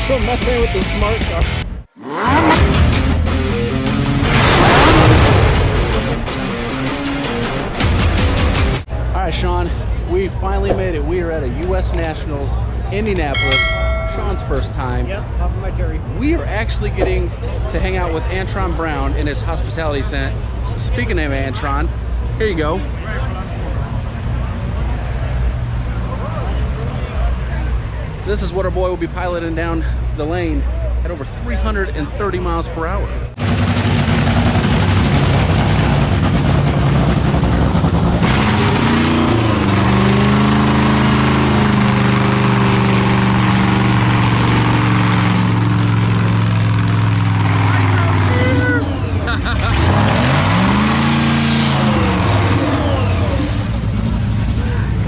Nitro methane with the smart car. Alright, Shawn, we finally made it. We are at a U.S. Nationals, Indianapolis. Shawn's first time. Yep, popping my cherry. We are actually getting to hang out with Antron Brown in his hospitality tent. Speaking of Antron, here you go. This is what our boy will be piloting down the lane at over 330 miles per hour.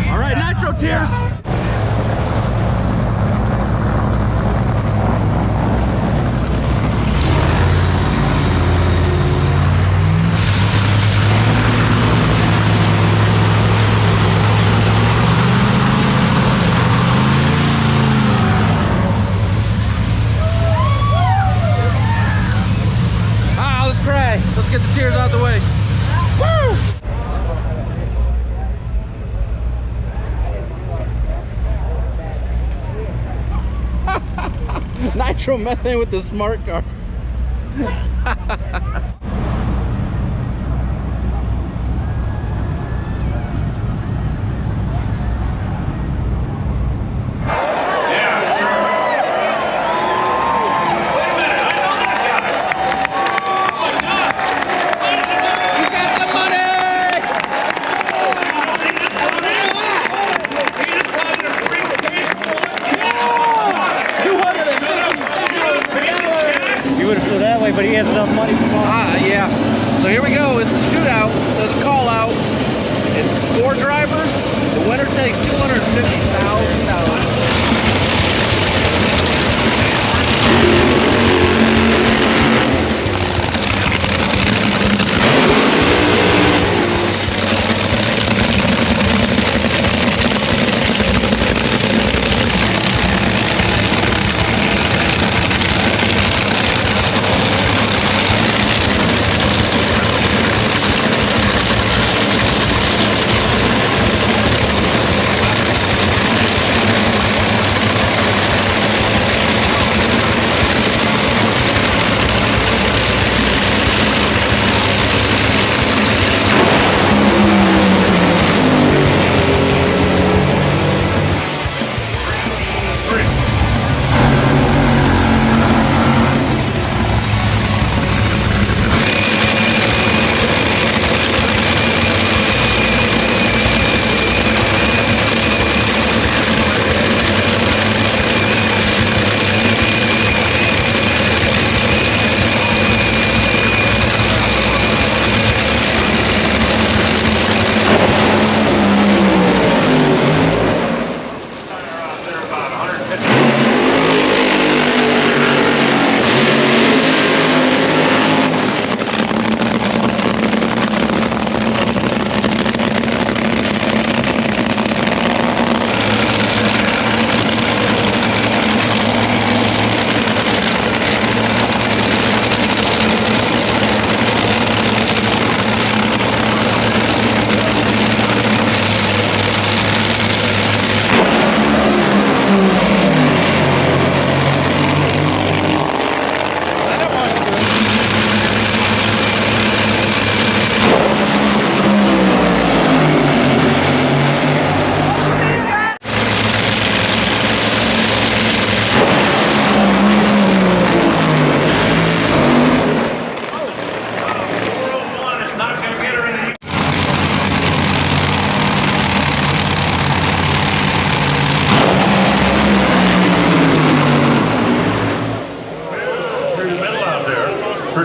All right, nitro tears. Let's get the tears out the way. Woo! Nitro methane with the smart car. But he has enough money for yeah. So here we go. It's the shootout. There's a call out. It's 4 drivers. The winner takes $250,000.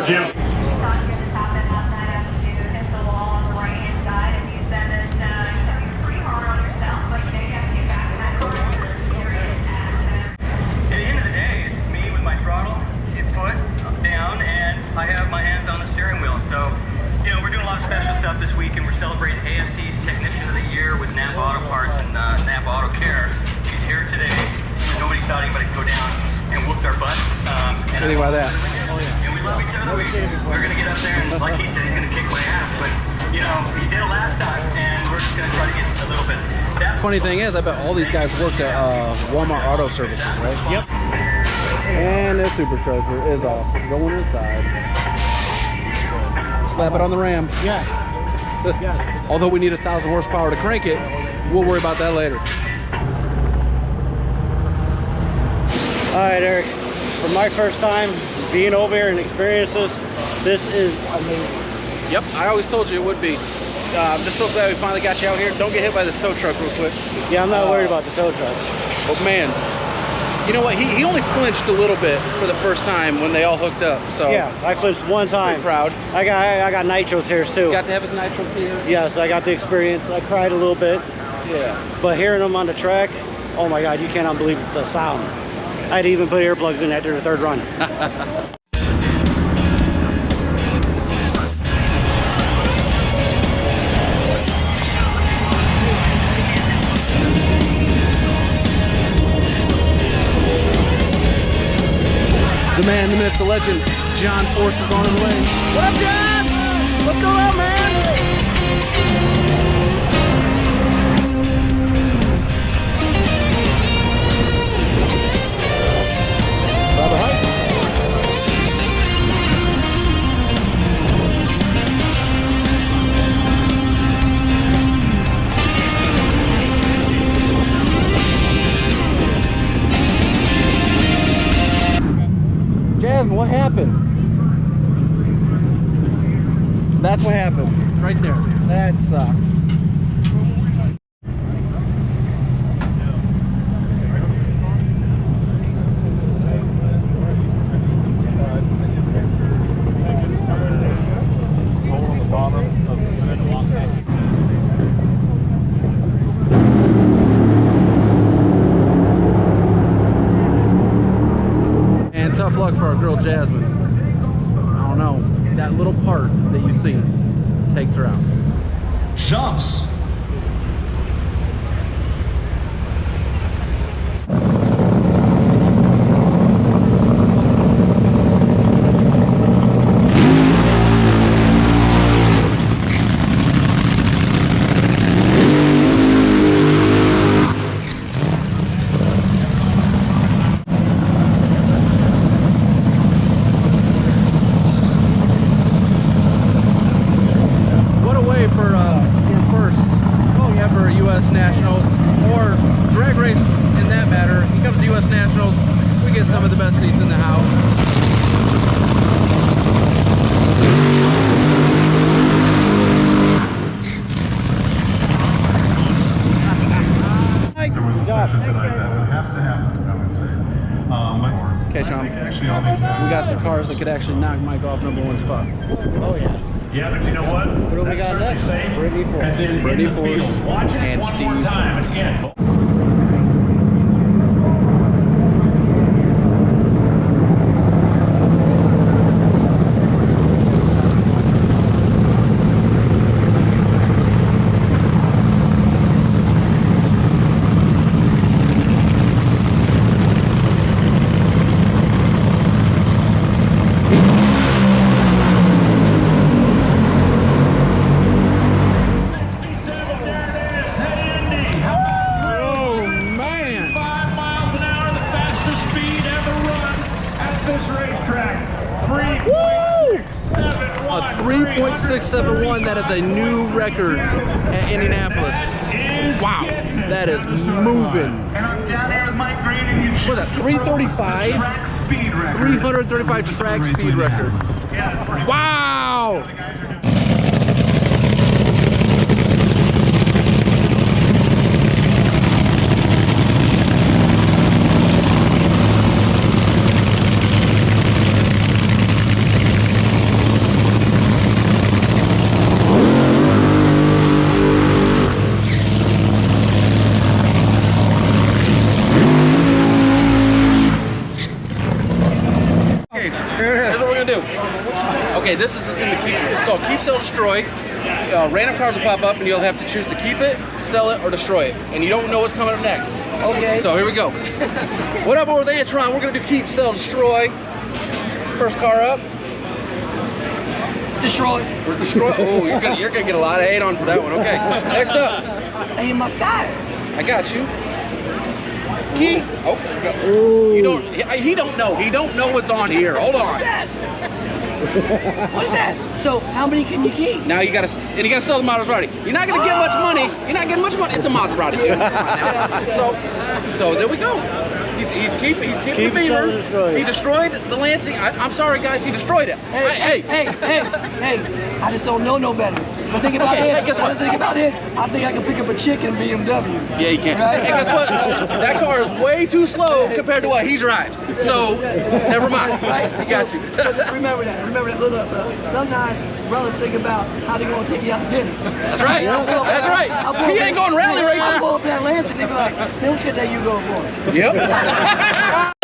Jim. I have my hands on the steering wheel. So, you know, we're doing a lot of special stuff this week, and we're celebrating ASC's Technician of the Year with Napa Auto Parts and Napa Auto Care. She's here today. Nobody thought anybody could go down and whooped our butts. What do you think about that? And we love each other. We're going to get up there and, like he said, he's going to kick my ass. But, you know, he did it last time, and we're just going to try to get a little bit. Funny thing is, I bet all these guys worked at Walmart Auto Services, right? Yep. And the supercharger is off. Going inside. Slap it on the ram. Yes. Yes. Although we need 1,000 horsepower to crank it, we'll worry about that later. All right, Eric. For my first time being over here and experience this is amazing. Yep, I always told you it would be. I'm just so glad we finally got you out here. Don't get hit by this tow truck real quick. Yeah, I'm not worried about the tow truck. But man, you know what? He only flinched a little bit for the first time when they all hooked up. So yeah, I flinched one time. pretty proud. I got nitro tears too. Got to have his nitro tears. Yes, I got the experience. I cried a little bit. Yeah. But hearing them on the track, oh my God, you cannot believe the sound. I'd even put earplugs in after the third run. The man, the myth, the legend, John Force is on his way. What up, John? What's going on, man? Robert Hike. Jasmine, what happened? That's what happened. Right there. That sucks. And tough luck for our girl Jasmine. I don't know. That little part that you see takes her out. Jumps. What a way for your first ever U.S. Nationals, or drag race in that matter. He comes to U.S. Nationals, we get some of the best seats in the house. Good job. Thanks, guys. Okay, Shawn, we got some cars that could actually knock Mike off #1 spot. Oh yeah. Yeah, but you know what? What do we got next? Brittany Force. Brittany Force and Steve Thomas. A 3.671, that is a new record at Indianapolis. Wow, that is moving. What is that, 335? 335 track speed record. Wow! Here's what we're gonna do. Okay, this is gonna keep. It's called Keep, Sell, Destroy. Random cards will pop up, and you'll have to choose to keep it, sell it, or destroy it. And you don't know what's coming up next. Okay. So here we go. What up over there, Antron? We're gonna do keep, sell, destroy. First car up. Destroy. We're destroy. Oh, you're gonna get a lot of hate on for that one. Okay. Next up. Hey, my style. I got you. Key. Oh, you don't. He don't know. He don't know what's on here. Hold What's on. that? What's that? So how many can you keep? Now you gotta sell the Maserati. You're not gonna get much money. You're not getting much money. It's a Maserati, dude. Come on now. So there we go. He's keeping the Beamer. He destroyed the Lansing. I'm sorry, guys. He destroyed it. Hey! I just don't know no better. But think about Okay, this. hey, guess what? Think about this. I think I can pick up a chick in a BMW. Yeah, you can. Right? Hey, guess what? That car is way too slow compared to what he drives. So never mind. Right? Got you. So just remember that. Look. Sometimes brothers think about how they're gonna take you out to dinner. That's right. That's right. He ain't going rally I racing. pull up that Lansing, they be like, man, which kid that you going for? Yep.